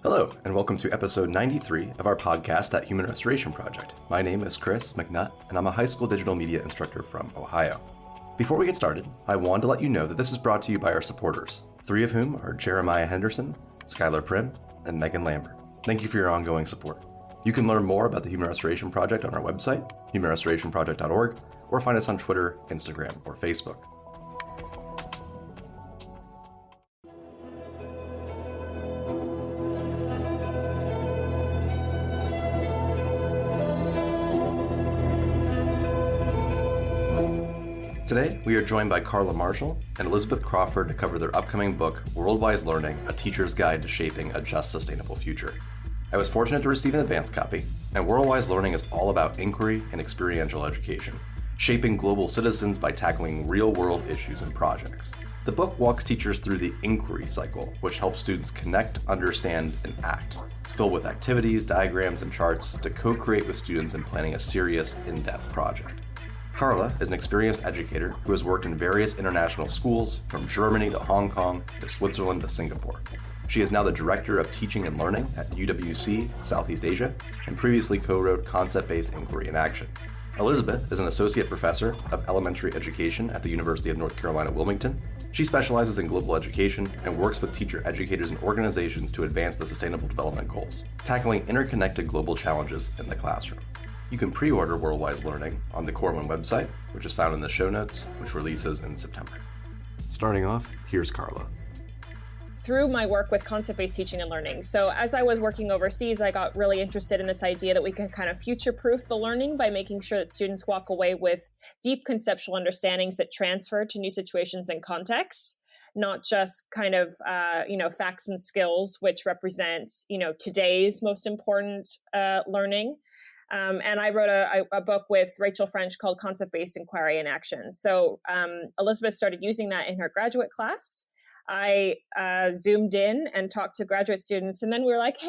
Hello, and welcome to episode 93 of our podcast at Human Restoration Project. My name is Chris McNutt, and I'm a high school digital media instructor from Ohio. Before we get started, I wanted to let you know that this is brought to you by our supporters, three of whom are Jeremiah Henderson, Skylar Prim, and Megan Lambert. Thank you for your ongoing support. You can learn more about the Human Restoration Project on our website, humanrestorationproject.org, or find us on Twitter, Instagram, or Facebook. Today, we are joined by Carla Marschall and Elizabeth Crawford to cover their upcoming book, Worldwise Learning, A Teacher's Guide to Shaping a Just Sustainable Future. I was fortunate to receive an advance copy, and Worldwise Learning is all about inquiry and experiential education, shaping global citizens by tackling real-world issues and projects. The book walks teachers through the inquiry cycle, which helps students connect, understand, and act. It's filled with activities, diagrams, and charts to co-create with students in planning a serious, in-depth project. Carla is an experienced educator who has worked in various international schools, from Germany to Hong Kong to Switzerland to Singapore. She is now the Director of Teaching and Learning at UWC, Southeast Asia, and previously co-wrote Concept-Based Inquiry in Action. Elizabeth is an Associate Professor of Elementary Education at the University of North Carolina, Wilmington. She specializes in global education and works with teacher educators and organizations to advance the Sustainable Development Goals, tackling interconnected global challenges in the classroom. You can pre-order Worldwise Learning on the Corwin website, which is found in the show notes, which releases in September. Starting off, here's Carla. Through my work with concept-based teaching and learning. So as I was working overseas, I got really interested in this idea that we can kind of future-proof the learning by making sure that students walk away with deep conceptual understandings that transfer to new situations and contexts, not just kind of, facts and skills, which represent, today's most important learning. And I wrote a book with Rachel French called Concept-Based Inquiry in Action. So Elizabeth started using that in her graduate class. I zoomed in and talked to graduate students, and then we were like, hey,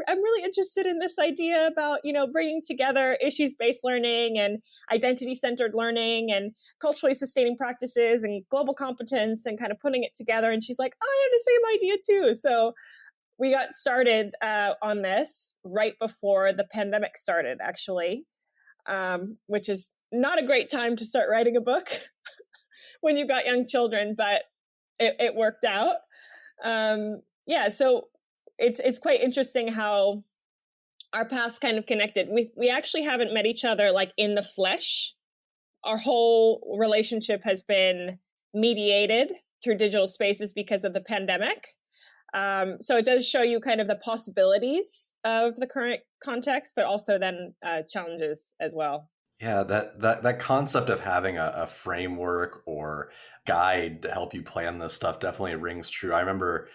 I'm really interested in this idea about, bringing together issues-based learning and identity-centered learning and culturally sustaining practices and global competence and kind of putting it together. And she's like, oh, I have the same idea too. So we got started on this right before the pandemic started, actually, which is not a great time to start writing a book when you've got young children, but it worked out. So it's quite interesting how our paths kind of connected. We actually haven't met each other like in the flesh. Our whole relationship has been mediated through digital spaces because of the pandemic. So it does show you kind of the possibilities of the current context, but also then challenges as well. Yeah, that concept of having a framework or guide to help you plan this stuff definitely rings true. I remember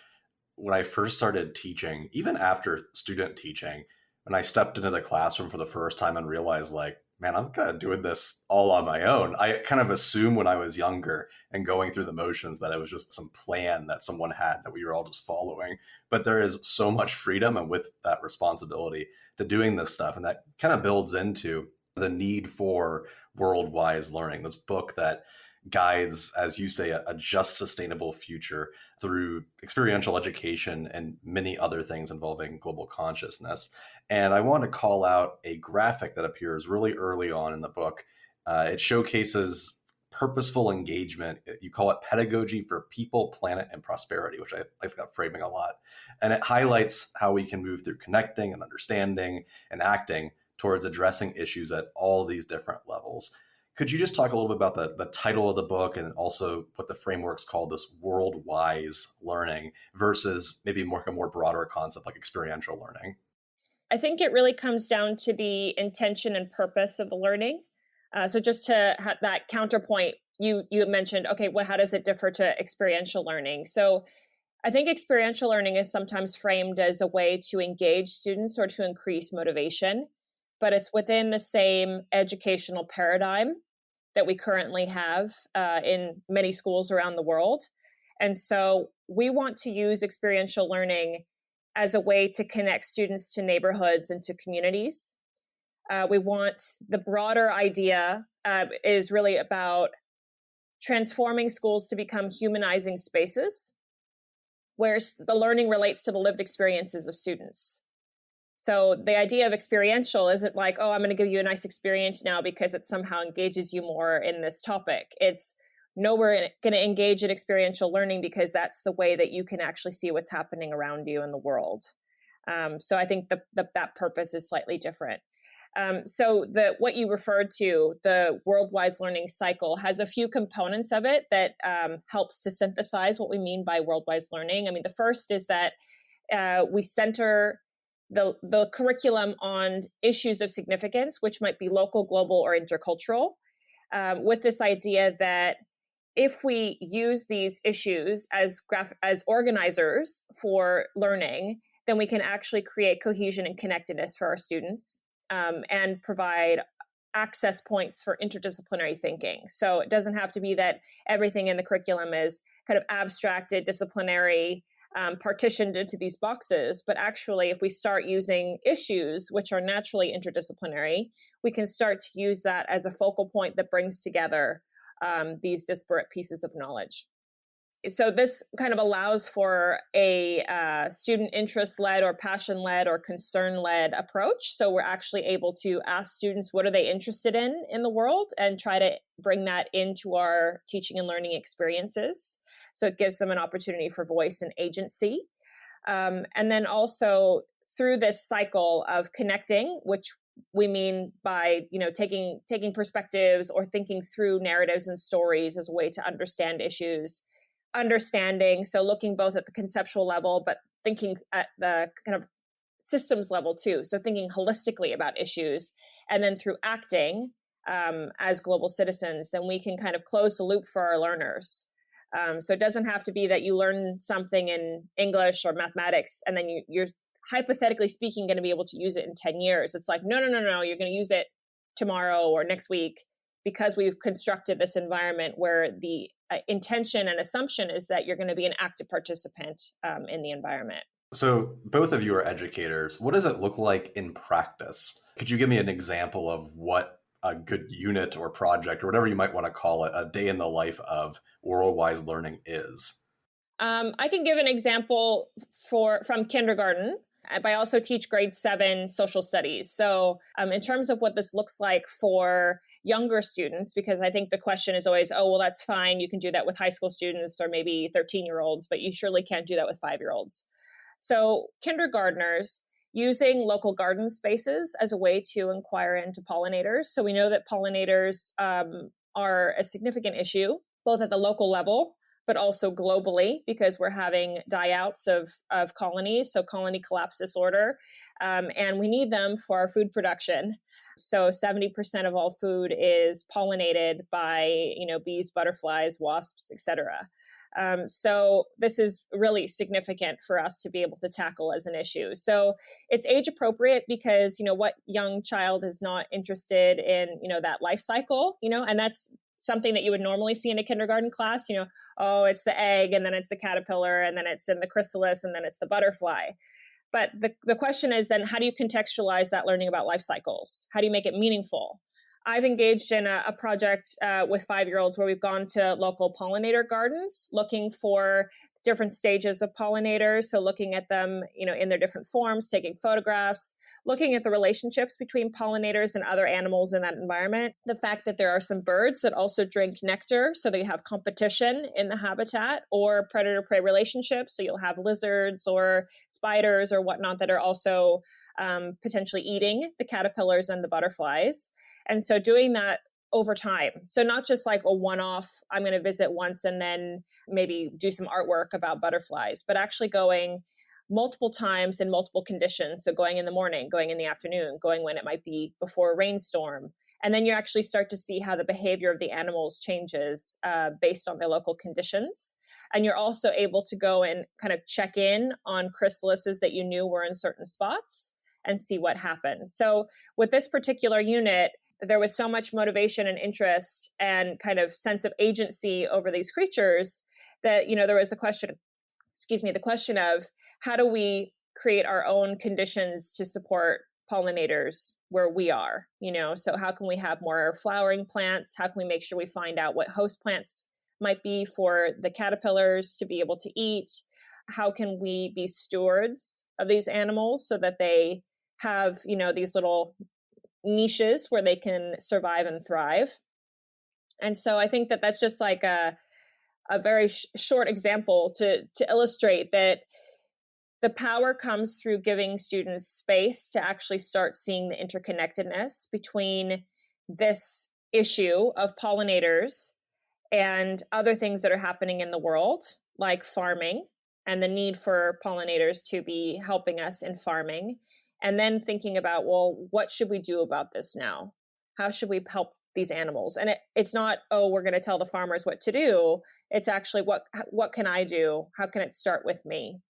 when I first started teaching, even after student teaching, when I stepped into the classroom for the first time and realized man, I'm kind of doing this all on my own. I kind of assumed when I was younger and going through the motions that it was just some plan that someone had that we were all just following. But there is so much freedom and with that responsibility to doing this stuff. And that kind of builds into the need for Worldwise Learning, this book that guides, as you say, a just sustainable future through experiential education and many other things involving global consciousness. And I want to call out a graphic that appears really early on in the book. It showcases purposeful engagement. You call it pedagogy for people, planet, and prosperity, which I like that framing a lot. And it highlights how we can move through connecting and understanding and acting towards addressing issues at all these different levels. Could you just talk a little bit about the title of the book and also what the framework's called, this worldwise learning versus maybe a more broader concept like experiential learning? I think it really comes down to the intention and purpose of the learning. So just to have that counterpoint, you mentioned, okay, well, how does it differ to experiential learning? So I think experiential learning is sometimes framed as a way to engage students or to increase motivation, but it's within the same educational paradigm that we currently have in many schools around the world. And so we want to use experiential learning as a way to connect students to neighborhoods and to communities. We want the broader idea is really about transforming schools to become humanizing spaces where the learning relates to the lived experiences of students. So the idea of experiential isn't like, oh, I'm going to give you a nice experience now because it somehow engages you more in this topic. It's, no, we're going to engage in experiential learning because that's the way that you can actually see what's happening around you in the world. So I think that purpose is slightly different. So what you referred to, the Worldwise Learning cycle, has a few components of it that helps to synthesize what we mean by Worldwise Learning. I mean, the first is that we center the curriculum on issues of significance, which might be local, global, or intercultural, with this idea that if we use these issues as organizers for learning, then we can actually create cohesion and connectedness for our students, and provide access points for interdisciplinary thinking. So it doesn't have to be that everything in the curriculum is kind of abstracted, disciplinary, partitioned into these boxes. But actually, if we start using issues, which are naturally interdisciplinary, we can start to use that as a focal point that brings together these disparate pieces of knowledge. So this kind of allows for a student interest-led or passion-led or concern-led approach. So we're actually able to ask students, what are they interested in the world, and try to bring that into our teaching and learning experiences. So it gives them an opportunity for voice and agency. And then also through this cycle of connecting, which we mean by, taking perspectives or thinking through narratives and stories as a way to understand issues. Understanding, so looking both at the conceptual level, but thinking at the kind of systems level too. So thinking holistically about issues, and then through acting as global citizens, then we can kind of close the loop for our learners. So it doesn't have to be that you learn something in English or mathematics and then you're hypothetically speaking going to be able to use it in 10 years. It's like, no, you're going to use it tomorrow or next week, because we've constructed this environment where the intention and assumption is that you're going to be an active participant in the environment. So both of you are educators. What does it look like in practice? Could you give me an example of what a good unit or project, or whatever you might want to call it, a day in the life of Worldwise Learning is? I can give an example from kindergarten. I also teach grade 7 social studies. So in terms of what this looks like for younger students, because I think the question is always, oh, well, that's fine. You can do that with high school students or maybe 13-year-olds, but you surely can't do that with 5-year-olds. So kindergartners using local garden spaces as a way to inquire into pollinators. So we know that pollinators are a significant issue, both at the local level, but also globally, because we're having die-outs of colonies, so colony collapse disorder, and we need them for our food production. So 70% of all food is pollinated by, bees, butterflies, wasps, etc. So this is really significant for us to be able to tackle as an issue. So it's age appropriate because, what young child is not interested in, that life cycle, and that's something that you would normally see in a kindergarten class, oh, it's the egg, and then it's the caterpillar, and then it's in the chrysalis, and then it's the butterfly. But the question is then, how do you contextualize that learning about life cycles? How do you make it meaningful? I've engaged in a project with 5-year-olds where we've gone to local pollinator gardens looking for different stages of pollinators. So looking at them, in their different forms, taking photographs, looking at the relationships between pollinators and other animals in that environment. The fact that there are some birds that also drink nectar, so that you have competition in the habitat, or predator-prey relationships. So you'll have lizards or spiders or whatnot that are also potentially eating the caterpillars and the butterflies. And so doing that over time. So not just like a one-off, I'm going to visit once and then maybe do some artwork about butterflies, but actually going multiple times in multiple conditions. So going in the morning, going in the afternoon, going when it might be before a rainstorm. And then you actually start to see how the behavior of the animals changes based on their local conditions. And you're also able to go and kind of check in on chrysalises that you knew were in certain spots and see what happens. So with this particular unit, there was so much motivation and interest and kind of sense of agency over these creatures that, there was the question of how do we create our own conditions to support pollinators where we are, so how can we have more flowering plants? How can we make sure we find out what host plants might be for the caterpillars to be able to eat? how can we be stewards of these animals so that they have, these little niches where they can survive and thrive. And so I think that that's just like a very short example to illustrate that the power comes through giving students space to actually start seeing the interconnectedness between this issue of pollinators and other things that are happening in the world, like farming and the need for pollinators to be helping us in farming. And then thinking about, well, what should we do about this now? How should we help these animals? And it's not, oh, we're going to tell the farmers what to do. It's actually, what can I do? How can it start with me?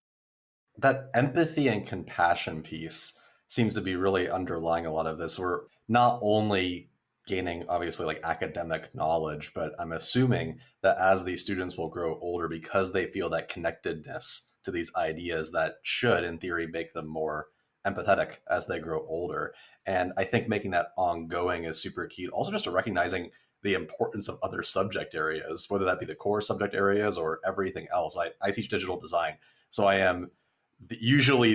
That empathy and compassion piece seems to be really underlying a lot of this. We're not only gaining obviously like academic knowledge, but I'm assuming that as these students will grow older, because they feel that connectedness to these ideas, that should in theory make them more empathetic as they grow older. And I think making that ongoing is super key. Also just to recognizing the importance of other subject areas, whether that be the core subject areas or everything else. I teach digital design, so I am usually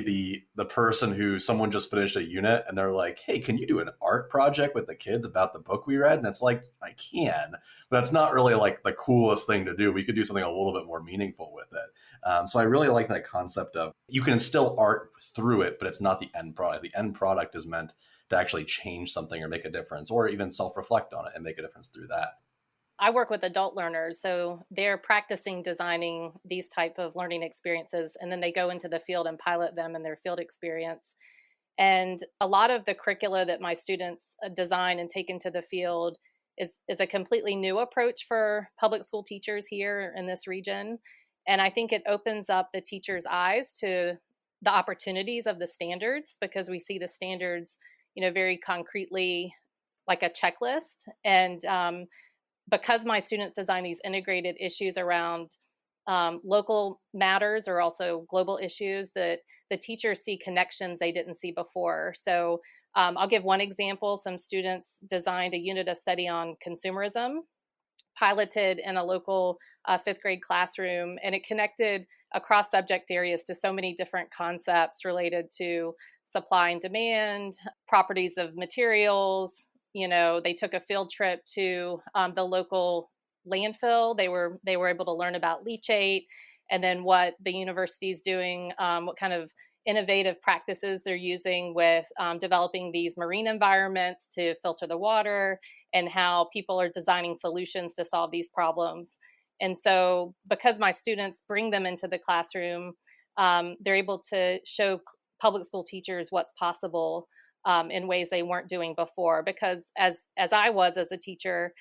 the person who someone just finished a unit and they're like, hey, can you do an art project with the kids about the book we read? And it's like, I can, but that's not really like the coolest thing to do. We could do something a little bit more meaningful with it. So I really like that concept of you can instill art through it, but it's not the end product. The end product is meant to actually change something or make a difference, or even self-reflect on it and make a difference through that. I work with adult learners, so they're practicing designing these type of learning experiences, and then they go into the field and pilot them in their field experience. And a lot of the curricula that my students design and take into the field is a completely new approach for public school teachers here in this region. And I think it opens up the teachers' eyes to the opportunities of the standards, because we see the standards, very concretely like a checklist. And because my students design these integrated issues around local matters or also global issues, that the teachers see connections they didn't see before. So I'll give one example. Some students designed a unit of study on consumerism, piloted in a local fifth grade classroom, and it connected across subject areas to so many different concepts related to supply and demand, properties of materials. They took a field trip to the local landfill. They were able to learn about leachate, and then what the university's doing, what kind of innovative practices they're using with developing these marine environments to filter the water, and how people are designing solutions to solve these problems. And so because my students bring them into the classroom, they're able to show public school teachers what's possible in ways they weren't doing before. Because as I was as a teacher,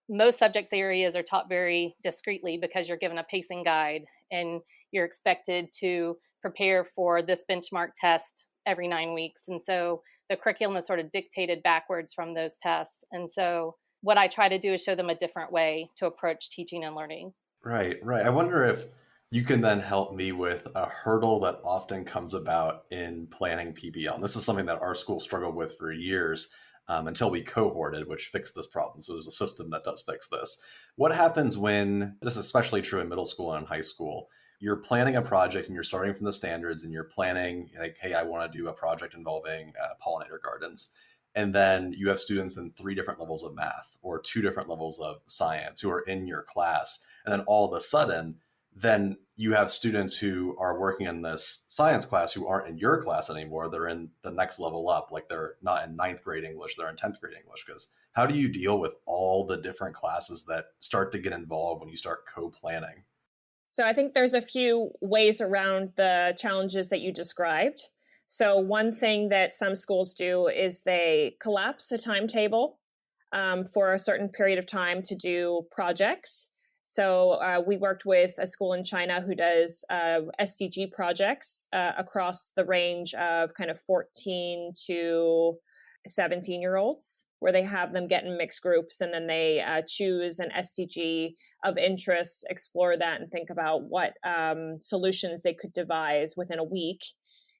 most subjects areas are taught very discreetly, because you're given a pacing guide and you're expected to prepare for this benchmark test every 9 weeks. And so the curriculum is sort of dictated backwards from those tests. And so what I try to do is show them a different way to approach teaching and learning. Right, right. I wonder if you can then help me with a hurdle that often comes about in planning PBL. And this is something that our school struggled with for years, until we cohorted, which fixed this problem. So there's a system that does fix this. What happens when, this is especially true in middle school and in high school, you're planning a project and you're starting from the standards and you're planning like, hey, I want to do a project involving pollinator gardens. And then you have students in 3 different levels of math or 2 different levels of science who are in your class. And then all of a sudden, then you have students who are working in this science class who aren't in your class anymore. They're in the next level up. Like they're not in 9th grade English, they're in 10th grade English. Because how do you deal with all the different classes that start to get involved when you start co-planning? So I think there's a few ways around the challenges that you described. So one thing that some schools do is they collapse a timetable for a certain period of time to do projects. So we worked with a school in China who does SDG projects across the range of kind of 14 to 17-year-olds, where they have them get in mixed groups and then they choose an SDG of interest, explore that, and think about what solutions they could devise within a week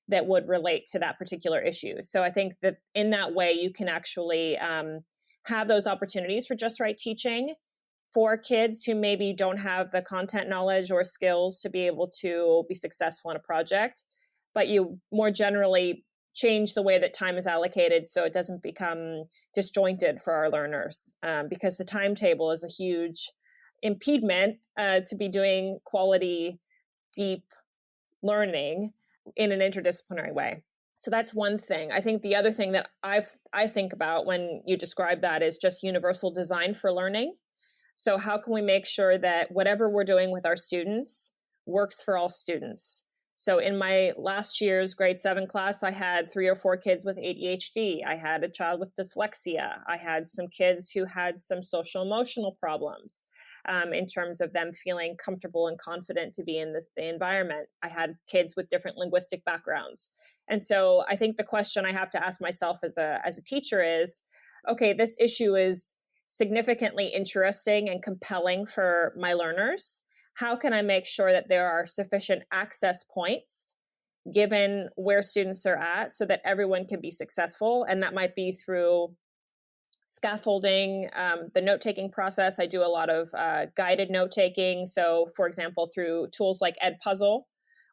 that would relate to that particular issue. So I think that in that way, you can actually have those opportunities for just right teaching for kids who maybe don't have the content knowledge or skills to be able to be successful in a project, but you more generally change the way that time is allocated so it doesn't become disjointed for our learners, because the timetable is a huge impediment to be doing quality, deep learning in an interdisciplinary way. So that's one thing. I think the other thing that I think about when you describe that is just universal design for learning. So how can we make sure that whatever we're doing with our students works for all students? So in my last year's grade 7 class, I had 3 or 4 kids with ADHD. I had a child with dyslexia. I had some kids who had some social emotional problems in terms of them feeling comfortable and confident to be in the environment. I had kids with different linguistic backgrounds. And so I think the question I have to ask myself as a teacher is, okay, this issue is significantly interesting and compelling for my learners. How can I make sure that there are sufficient access points given where students are at so that everyone can be successful? And that might be through scaffolding, the note-taking process. I do a lot of guided note-taking. So for example, through tools like Edpuzzle,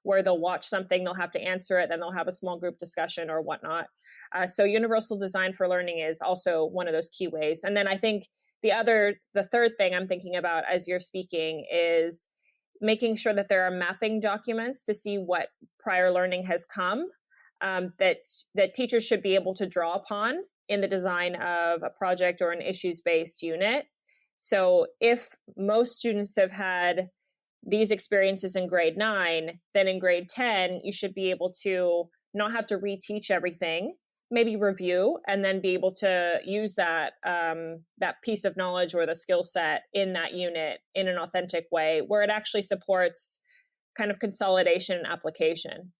where they'll watch something, they'll have to answer it, then they'll have a small group discussion or whatnot. So universal design for learning is also one of those key ways. And then I think the third thing I'm thinking about as you're speaking is making sure that there are mapping documents to see what prior learning has come, that teachers should be able to draw upon in the design of a project or an issues-based unit. So if most students have had these experiences in grade 9, then in grade 10, you should be able to not have to reteach everything, maybe review, and then be able to use that piece of knowledge or the skill set in that unit in an authentic way where it actually supports kind of consolidation and application.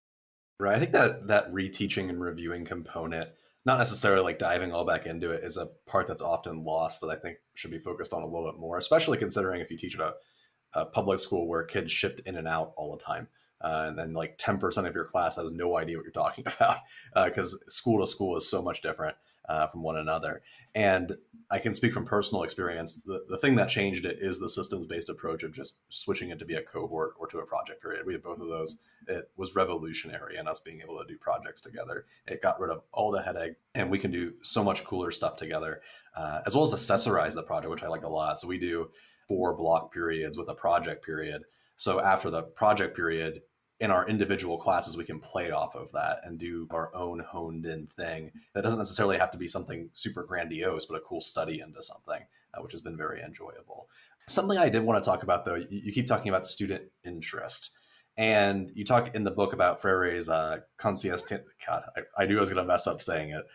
Right. I think that reteaching and reviewing component, not necessarily like diving all back into it, is a part that's often lost that I think should be focused on a little bit more, especially considering if you teach at a public school where kids shift in and out all the time. And then like 10% of your class has no idea what you're talking about because school to school is so much different from one another. And I can speak from personal experience. The thing that changed it is the systems-based approach of just switching it to be a cohort or to a project period. We had both of those. It was revolutionary in us being able to do projects together. It got rid of all the headache, and we can do so much cooler stuff together, as well as accessorize the project, which I like a lot. So we do 4 block periods with a project period. So after the project period, in our individual classes, we can play off of that and do our own honed in thing. That doesn't necessarily have to be something super grandiose, but a cool study into something, which has been very enjoyable. Something I did want to talk about, though, you keep talking about student interest. And you talk in the book about Freire's God, I knew I was going to mess up saying it,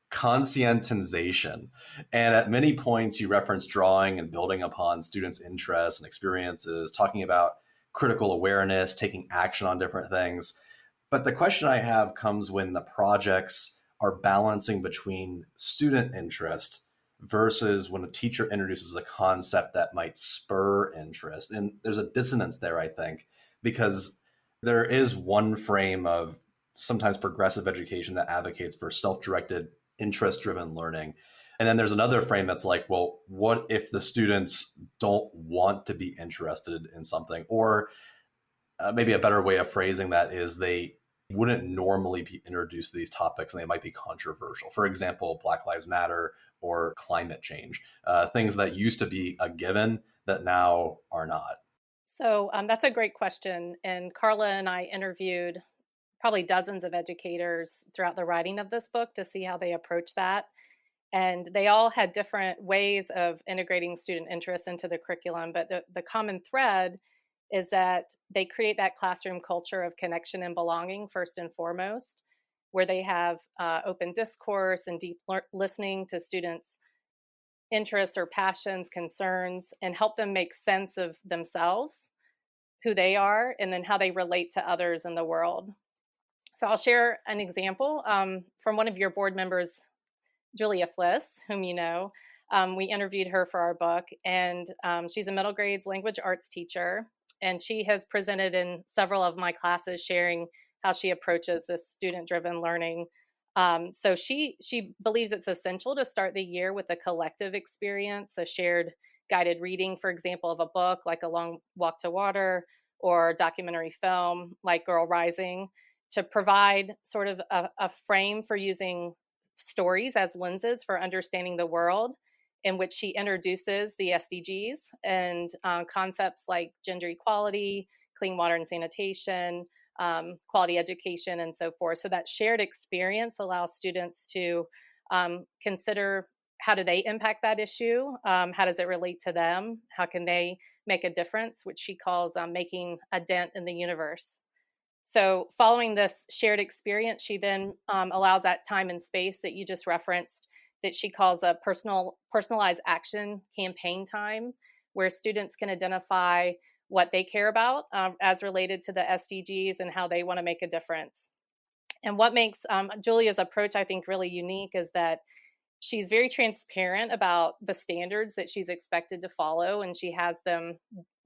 conscientization. And at many points, you reference drawing and building upon students' interests and experiences, talking about critical awareness, taking action on different things. But the question I have comes when the projects are balancing between student interest versus when a teacher introduces a concept that might spur interest. And there's a dissonance there, I think, because there is one frame of sometimes progressive education that advocates for self-directed, interest-driven learning. And then there's another frame that's like, well, what if the students don't want to be interested in something? Or maybe a better way of phrasing that is they wouldn't normally be introduced to these topics and they might be controversial. For example, Black Lives Matter or climate change, things that used to be a given that now are not. So that's a great question. And Carla and I interviewed probably dozens of educators throughout the writing of this book to see how they approach that. And they all had different ways of integrating student interest into the curriculum. But the common thread is that they create that classroom culture of connection and belonging first and foremost, where they have open discourse and deep listening to students' interests or passions, concerns, and help them make sense of themselves, who they are, and then how they relate to others in the world. So I'll share an example from one of your board members, Julia Fliss, whom you know. We interviewed her for our book, and she's a middle grades language arts teacher, and she has presented in several of my classes sharing how she approaches this student-driven learning. So she believes it's essential to start the year with a collective experience, a shared guided reading, for example, of a book like A Long Walk to Water, or documentary film like Girl Rising, to provide sort of a frame for using stories as lenses for understanding the world, in which she introduces the SDGs and concepts like gender equality, clean water and sanitation, quality education, and so forth. So that shared experience allows students to consider, how do they impact that issue? How does it relate to them? How can they make a difference, which she calls making a dent in the universe. So following this shared experience, she then allows that time and space that you just referenced, that she calls a personalized action campaign time, where students can identify what they care about as related to the SDGs and how they want to make a difference. And what makes Julia's approach, I think, really unique is that she's very transparent about the standards that she's expected to follow, and she has them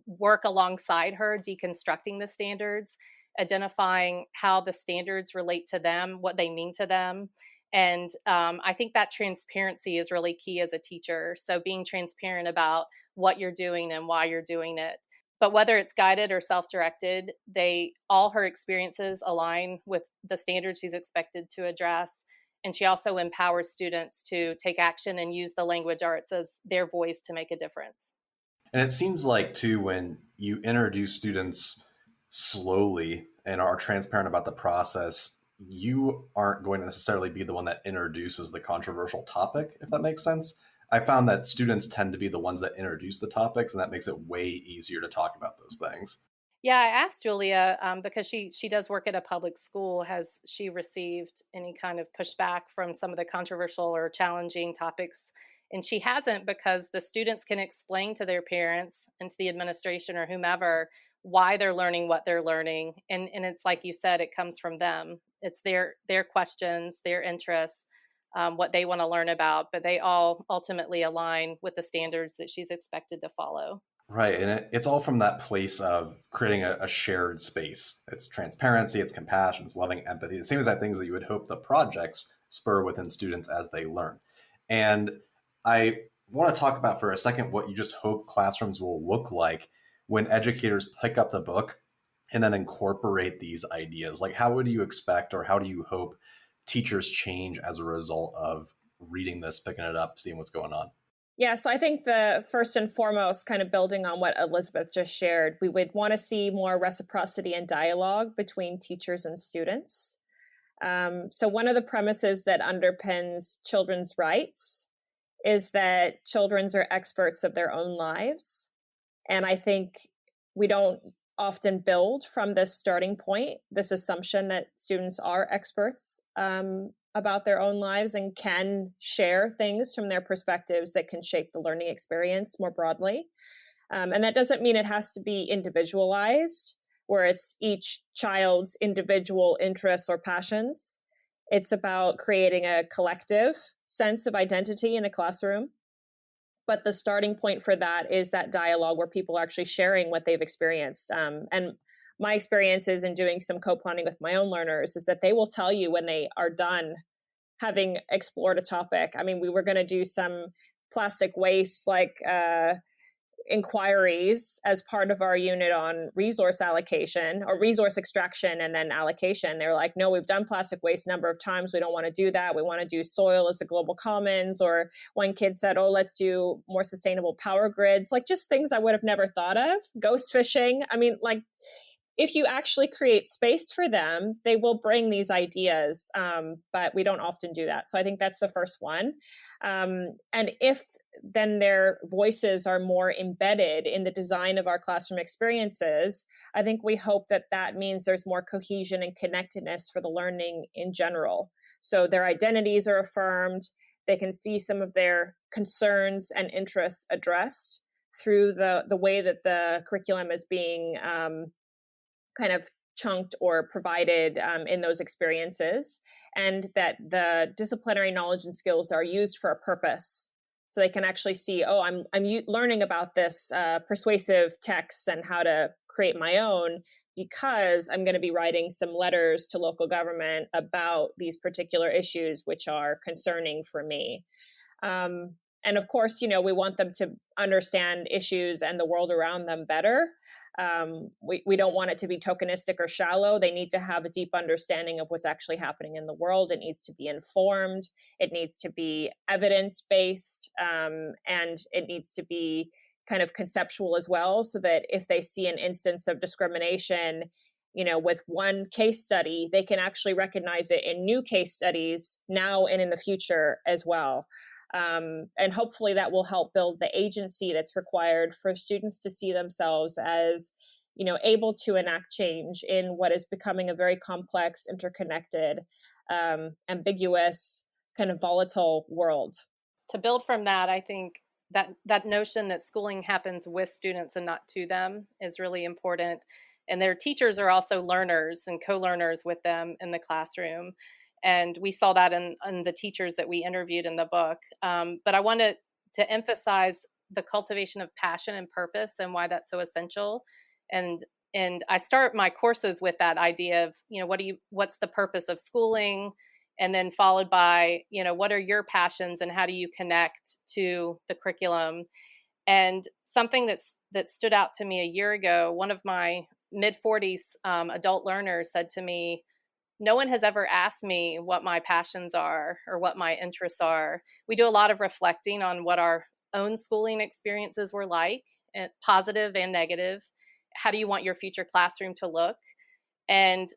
work alongside her, deconstructing the standards, identifying how the standards relate to them, what they mean to them. And I think that transparency is really key as a teacher. So being transparent about what you're doing and why you're doing it. But whether it's guided or self-directed, all her experiences align with the standards she's expected to address. And she also empowers students to take action and use the language arts as their voice to make a difference. And it seems like, too, when you introduce students slowly and are transparent about the process, you aren't going to necessarily be the one that introduces the controversial topic, if that makes sense. I found that students tend to be the ones that introduce the topics, and that makes it way easier to talk about those things. Yeah, I asked Julia because she does work at a public school. Has she received any kind of pushback from some of the controversial or challenging topics? And she hasn't, because the students can explain to their parents and to the administration or whomever why they're learning what they're learning. And it's like you said, it comes from them. It's their questions, their interests, what they want to learn about, but they all ultimately align with the standards that she's expected to follow. Right. And it's all from that place of creating a shared space. It's transparency, it's compassion, it's loving empathy, the same exact things that you would hope the projects spur within students as they learn. And I want to talk about for a second what you just hope classrooms will look like when educators pick up the book and then incorporate these ideas. Like, how would you expect, or how do you hope teachers change as a result of reading this, picking it up, seeing what's going on? Yeah, so I think the first and foremost, kind of building on what Elizabeth just shared, we would want to see more reciprocity and dialogue between teachers and students. So one of the premises that underpins children's rights is that children are experts of their own lives. And I think we don't often build from this starting point, this assumption that students are experts about their own lives and can share things from their perspectives that can shape the learning experience more broadly. And that doesn't mean it has to be individualized, where it's each child's individual interests or passions. It's about creating a collective sense of identity in a classroom. But the starting point for that is that dialogue where people are actually sharing what they've experienced. And my experiences in doing some co-planning with my own learners is that they will tell you when they are done having explored a topic. I mean, we were going to do some plastic waste inquiries as part of our unit on resource allocation or resource extraction and then allocation. They're like, no, we've done plastic waste a number of times. We don't want to do that. We want to do soil as a global commons. Or one kid said, oh, let's do more sustainable power grids, like just things I would have never thought of. Ghost fishing. I mean, like, if you actually create space for them, they will bring these ideas, but we don't often do that. So I think that's the first one. And if then their voices are more embedded in the design of our classroom experiences, I think we hope that that means there's more cohesion and connectedness for the learning in general. So their identities are affirmed. They can see some of their concerns and interests addressed through the way that the curriculum is being kind of chunked or provided in those experiences, and that the disciplinary knowledge and skills are used for a purpose. So they can actually see, oh, I'm learning about this persuasive text and how to create my own because I'm going to be writing some letters to local government about these particular issues which are concerning for me. And of course, we want them to understand issues and the world around them better. We don't want it to be tokenistic or shallow. They need to have a deep understanding of what's actually happening in the world. It needs to be informed. It needs to be evidence-based, and it needs to be kind of conceptual as well, so that if they see an instance of discrimination, with one case study, they can actually recognize it in new case studies now and in the future as well. And hopefully that will help build the agency that's required for students to see themselves as, able to enact change in what is becoming a very complex, interconnected, ambiguous, kind of volatile world. To build from that, I think that notion that schooling happens with students and not to them is really important. And their teachers are also learners and co-learners with them in the classroom. And we saw that in the teachers that we interviewed in the book. But I wanted to emphasize the cultivation of passion and purpose and why that's so essential. And I start my courses with that idea of, what's the purpose of schooling? And then followed by, what are your passions and how do you connect to the curriculum? And something that stood out to me a year ago, one of my mid-40s adult learners said to me, no one has ever asked me what my passions are or what my interests are. We do a lot of reflecting on what our own schooling experiences were like, positive and negative. How do you want your future classroom to look? And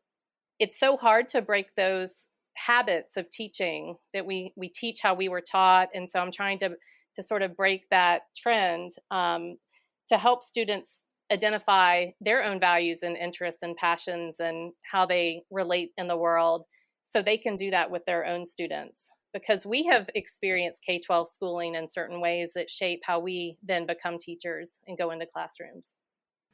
it's so hard to break those habits of teaching that we teach how we were taught. And so I'm trying to sort of break that trend to help students identify their own values and interests and passions and how they relate in the world so they can do that with their own students. Because we have experienced K-12 schooling in certain ways that shape how we then become teachers and go into classrooms.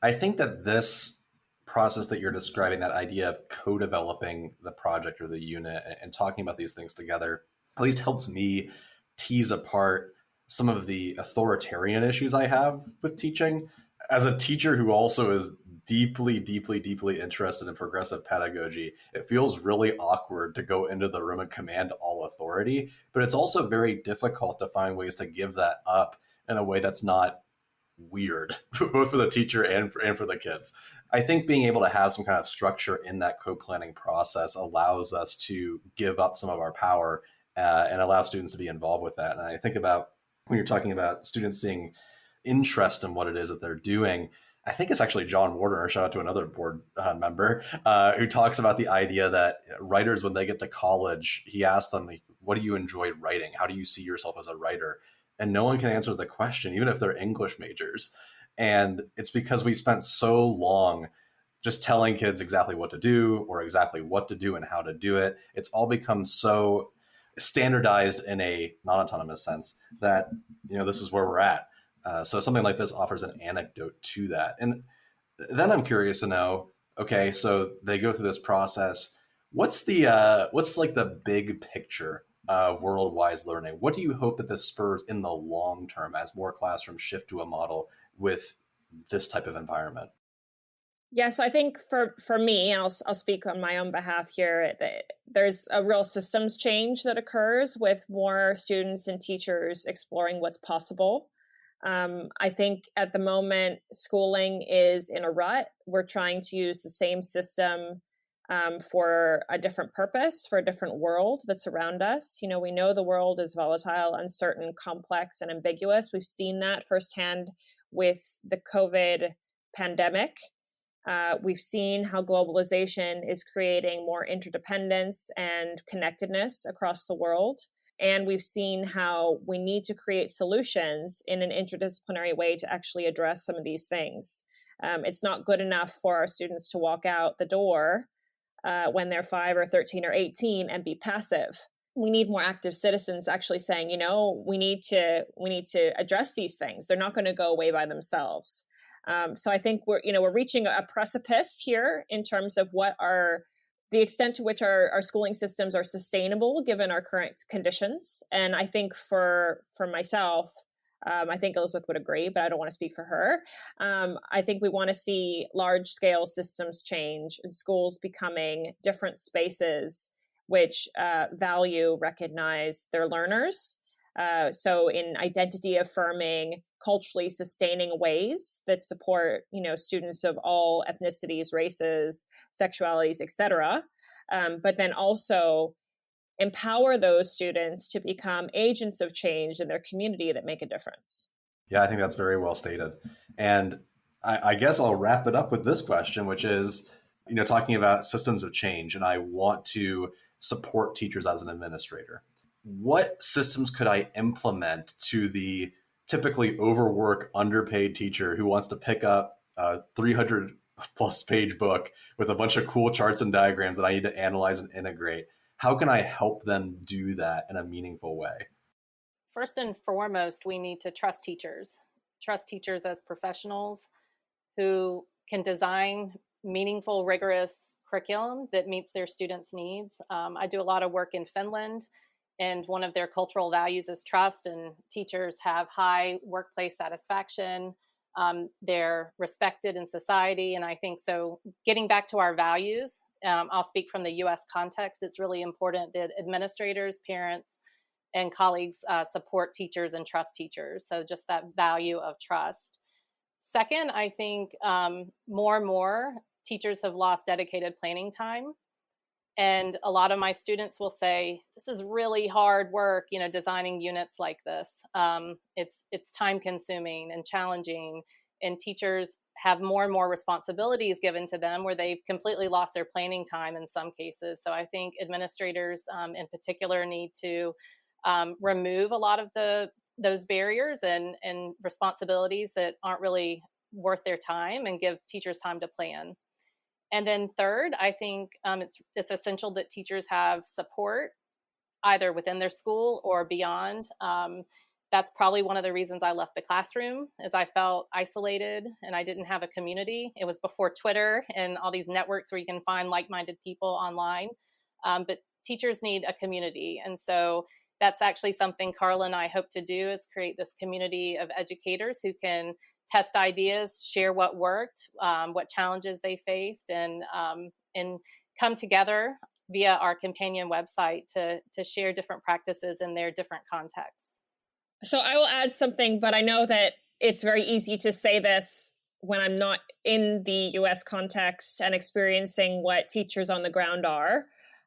I think that this process that you're describing, that idea of co-developing the project or the unit and talking about these things together, at least helps me tease apart some of the authoritarian issues I have with teaching. As a teacher who also is deeply, deeply, deeply interested in progressive pedagogy, it feels really awkward to go into the room and command all authority, but it's also very difficult to find ways to give that up in a way that's not weird, both for the teacher and for the kids. I think being able to have some kind of structure in that co-planning process allows us to give up some of our power and allow students to be involved with that. And I think about when you're talking about students seeing interest in what it is that they're doing, I think it's actually John Warner, shout out to another board member, who talks about the idea that writers, when they get to college, he asks them, what do you enjoy writing? How do you see yourself as a writer? And no one can answer the question, even if they're English majors. And it's because we spent so long just telling kids exactly what to do or exactly what to do and how to do it. It's all become so standardized in a non-autonomous sense that, this is where we're at. So something like this offers an anecdote to that. And then I'm curious to know, okay, so they go through this process. What's like the big picture of Worldwise Learning? What do you hope that this spurs in the long term as more classrooms shift to a model with this type of environment? Yeah, so I think for me, and I'll speak on my own behalf here, there's a real systems change that occurs with more students and teachers exploring what's possible. I think at the moment, schooling is in a rut. We're trying to use the same system for a different purpose, for a different world that's around us. We know the world is volatile, uncertain, complex, and ambiguous. We've seen that firsthand with the COVID pandemic. We've seen how globalization is creating more interdependence and connectedness across the world. And we've seen how we need to create solutions in an interdisciplinary way to actually address some of these things. It's not good enough for our students to walk out the door when they're 5 or 13 or 18 and be passive. We need more active citizens actually saying, we need to address these things. They're not going to go away by themselves. So I think we're reaching a precipice here in terms of the extent to which our schooling systems are sustainable given our current conditions. And I think for myself, I think Elizabeth would agree, but I don't want to speak for her. I think we want to see large scale systems change and schools becoming different spaces which value, recognize their learners, So in identity affirming, culturally sustaining ways that support, students of all ethnicities, races, sexualities, etc. But then also empower those students to become agents of change in their community that make a difference. Yeah, I think that's very well stated. And I guess I'll wrap it up with this question, which is, talking about systems of change, and I want to support teachers as an administrator. What systems could I implement to the typically overworked, underpaid teacher who wants to pick up a 300 plus page book with a bunch of cool charts and diagrams that I need to analyze and integrate? How can I help them do that in a meaningful way? First and foremost, we need to trust teachers as professionals who can design meaningful, rigorous curriculum that meets their students' needs. I do a lot of work in Finland, and one of their cultural values is trust, and teachers have high workplace satisfaction. They're respected in society. And I think so, getting back to our values, I'll speak from the US context. It's really important that administrators, parents, and colleagues support teachers and trust teachers. So just that value of trust. Second, I think more and more teachers have lost dedicated planning time. And a lot of my students will say, this is really hard work, designing units like this. It's time consuming and challenging. And teachers have more and more responsibilities given to them where they've completely lost their planning time in some cases. So I think administrators in particular need to remove a lot of those barriers and responsibilities that aren't really worth their time and give teachers time to plan. And then third, I think it's essential that teachers have support either within their school or beyond. That's probably one of the reasons I left the classroom, is I felt isolated and I didn't have a community. It was before Twitter and all these networks where you can find like-minded people online. But teachers need a community. And so that's actually something Carla and I hope to do, is create this community of educators who can test ideas, share what worked, what challenges they faced, and come together via our companion website to share different practices in their different contexts. So I will add something, but I know that it's very easy to say this when I'm not in the US context and experiencing what teachers on the ground are.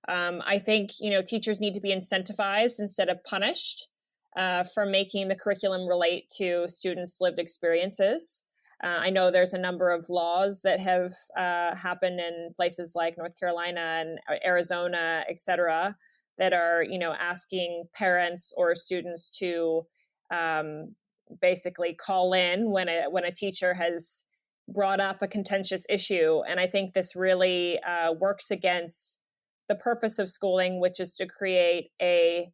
I think, teachers need to be incentivized instead of punished for making the curriculum relate to students' lived experiences. I know there's a number of laws that have happened in places like North Carolina and Arizona, et cetera, that are, asking parents or students to basically call in when a teacher has brought up a contentious issue. And I think this really works against the purpose of schooling, which is to create a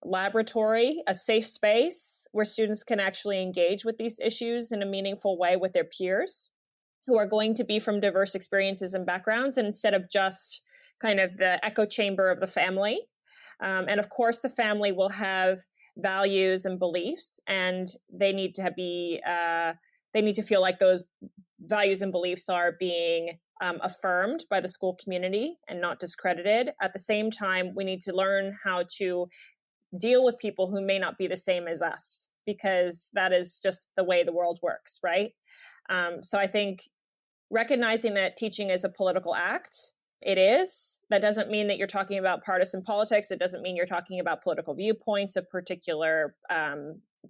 laboratory, a safe space where students can actually engage with these issues in a meaningful way with their peers who are going to be from diverse experiences and backgrounds, and instead of just kind of the echo chamber of the family. And of course, the family will have values and beliefs, and they need to feel like those values and beliefs are being affirmed by the school community and not discredited. At the same time, we need to learn how to deal with people who may not be the same as us, because that is just the way the world works, right? So I think recognizing that teaching is a political act, it is. That doesn't mean that you're talking about partisan politics. It doesn't mean you're talking about political viewpoints of particular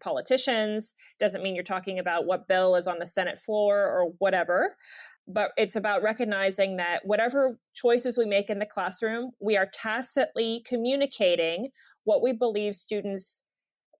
politicians. It doesn't mean you're talking about what bill is on the Senate floor or whatever. But it's about recognizing that whatever choices we make in the classroom, we are tacitly communicating what we believe students'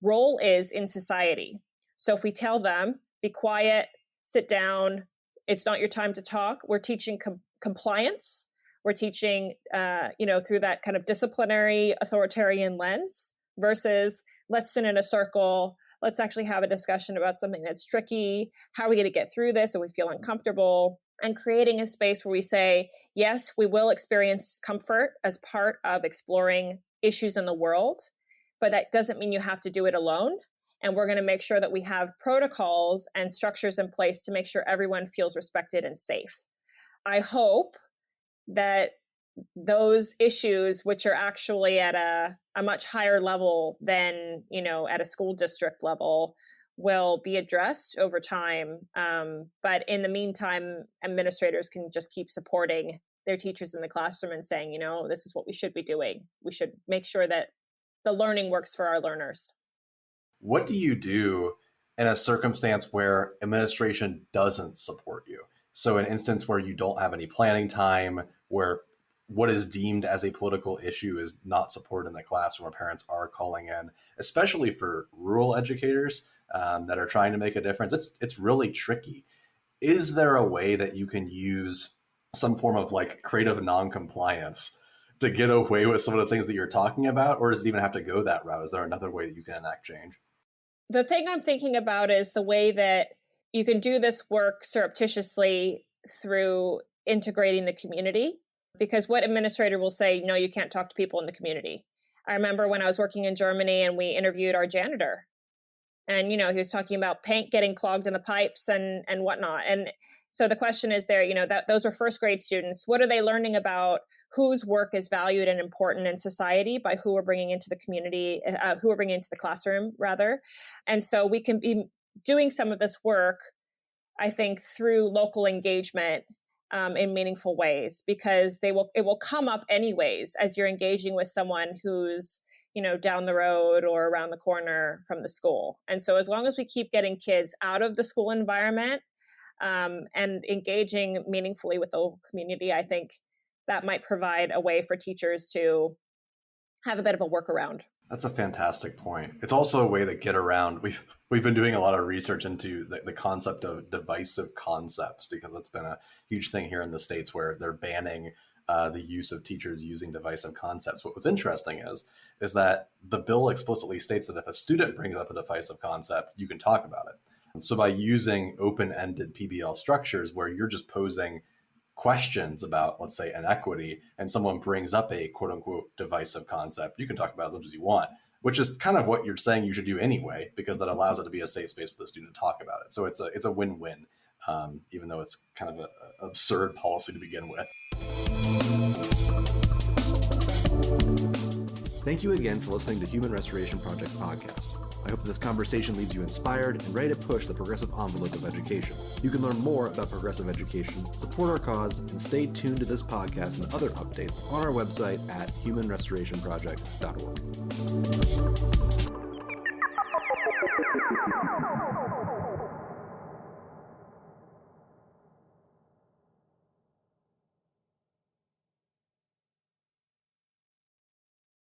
role is in society. So if we tell them, be quiet, sit down, it's not your time to talk, we're teaching compliance. We're teaching, through that kind of disciplinary authoritarian lens versus let's sit in a circle. Let's actually have a discussion about something that's tricky. How are we going to get through this so we feel uncomfortable? And creating a space where we say, yes, we will experience discomfort as part of exploring issues in the world, but that doesn't mean you have to do it alone. And we're going to make sure that we have protocols and structures in place to make sure everyone feels respected and safe. I hope that those issues, which are actually at a a much higher level than, at a school district level will be addressed over time. But in the meantime, administrators can just keep supporting their teachers in the classroom and saying, this is what we should be doing. We should make sure that the learning works for our learners. What do you do in a circumstance where administration doesn't support you? So an instance where you don't have any planning time, where what is deemed as a political issue is not supported in the classroom, where parents are calling in, especially for rural educators that are trying to make a difference. It's really tricky. Is there a way that you can use some form of like creative non-compliance to get away with some of the things that you're talking about? Or does it even have to go that route? Is there another way that you can enact change? The thing I'm thinking about is the way that you can do this work surreptitiously through integrating the community. Because what administrator will say, no, you can't talk to people in the community. I remember when I was working in Germany and we interviewed our janitor. And, he was talking about paint getting clogged in the pipes and whatnot. And so the question is there, that those are first grade students. What are they learning about whose work is valued and important in society by who we're bringing into the community, who we're bringing into the classroom, rather. And so we can be doing some of this work, I think, through local engagement in meaningful ways, because it will come up anyways as you're engaging with someone who's down the road or around the corner from the school. And so as long as we keep getting kids out of the school environment and engaging meaningfully with the local community, I think that might provide a way for teachers to have a bit of a workaround. That's a fantastic point. It's also a way to get around. We've been doing a lot of research into the concept of divisive concepts, because that's been a huge thing here in the States where they're banning the use of teachers using divisive concepts. What was interesting is that the bill explicitly states that if a student brings up a divisive concept, you can talk about it. So by using open-ended PBL structures where you're just posing questions about, let's say, inequity, and someone brings up a quote unquote divisive concept, you can talk about it as much as you want, which is kind of what you're saying you should do anyway, because that allows it to be a safe space for the student to talk about it. So it's a win-win, even though it's kind of an absurd policy to begin with. Thank you again for listening to Human Restoration Project's podcast. I hope this conversation leaves you inspired and ready to push the progressive envelope of education. You can learn more about progressive education, support our cause, and stay tuned to this podcast and other updates on our website at humanrestorationproject.org.